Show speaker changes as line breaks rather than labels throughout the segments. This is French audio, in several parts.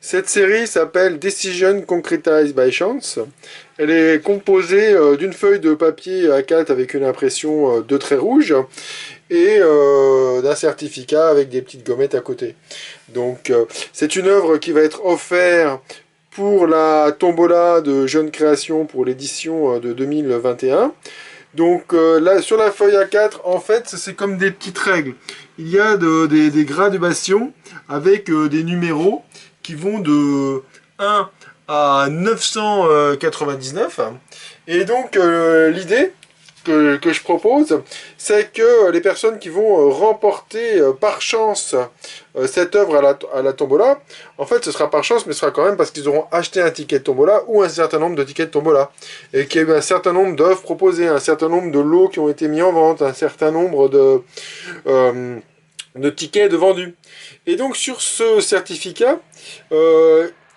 Cette série s'appelle Decision Concretized by Chance. Elle est composée d'une feuille de papier A4 avec une impression de traits rouges et d'un certificat avec des petites gommettes à côté. Donc c'est une œuvre qui va être offerte pour la tombola de Jeunes Créations pour l'édition de 2021. Donc là, sur la feuille A4, en fait, c'est comme des petites règles. Il y a des graduations avec des numéros qui vont de 1 à 999. Et donc, l'idée que je propose, c'est que les personnes qui vont remporter par chance cette œuvre à la tombola, en fait, ce sera par chance, mais ce sera quand même parce qu'ils auront acheté un ticket de tombola ou un certain nombre de tickets de tombola. Et qu'il y a eu un certain nombre d'œuvres proposées, un certain nombre de lots qui ont été mis en vente, un certain nombre de tickets de vendus. Et donc, sur ce certificat,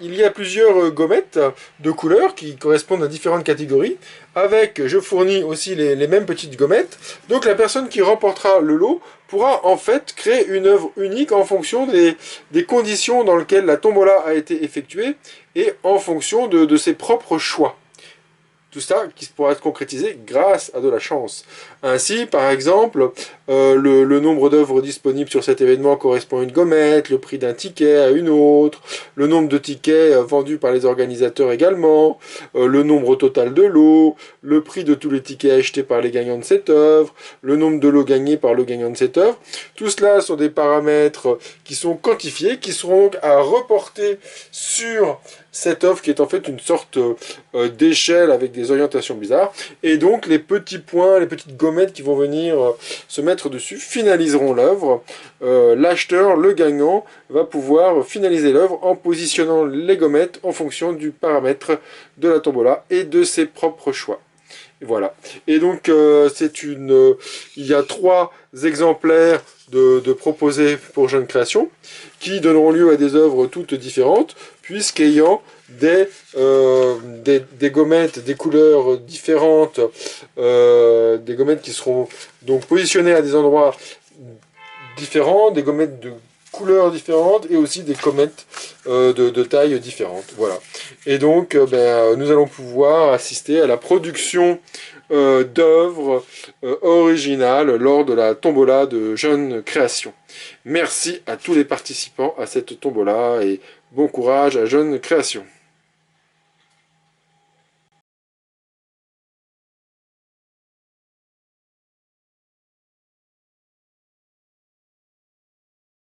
il y a plusieurs gommettes de couleurs qui correspondent à différentes catégories. Avec, je fournis aussi les mêmes petites gommettes. Donc la personne qui remportera le lot pourra en fait créer une œuvre unique en fonction des conditions dans lesquelles la tombola a été effectuée et en fonction de ses propres choix. Tout ça qui pourra être concrétisé grâce à de la chance. Ainsi, par exemple, le nombre d'œuvres disponibles sur cet événement correspond à une gommette, le prix d'un ticket à une autre, le nombre de tickets vendus par les organisateurs également, le nombre total de lots, le prix de tous les tickets achetés par les gagnants de cette œuvre, le nombre de lots gagnés par le gagnant de cette œuvre. Tout cela sont des paramètres qui sont quantifiés, qui seront donc à reporter sur cette offre qui est en fait une sorte d'échelle avec des orientations bizarres. Et donc les petits points, les petites gommettes qui vont venir se mettre dessus finaliseront l'œuvre. L'acheteur, le gagnant, va pouvoir finaliser l'œuvre en positionnant les gommettes en fonction du paramètre de la tombola et de ses propres choix. Et voilà. Et donc il y a 3 exemplaires de proposés pour Jeunes Créations qui donneront lieu à des œuvres toutes différentes, puisqu'ayant des gommettes, des couleurs différentes, des gommettes qui seront donc positionnées à des endroits différents, des gommettes de couleurs différentes et aussi des gommettes de tailles différentes. Voilà. Et donc, nous allons pouvoir assister à la production d'œuvres originales lors de la tombola de Jeunes Créations. Merci à tous les participants à cette tombola et bon courage à Jeunes Créations.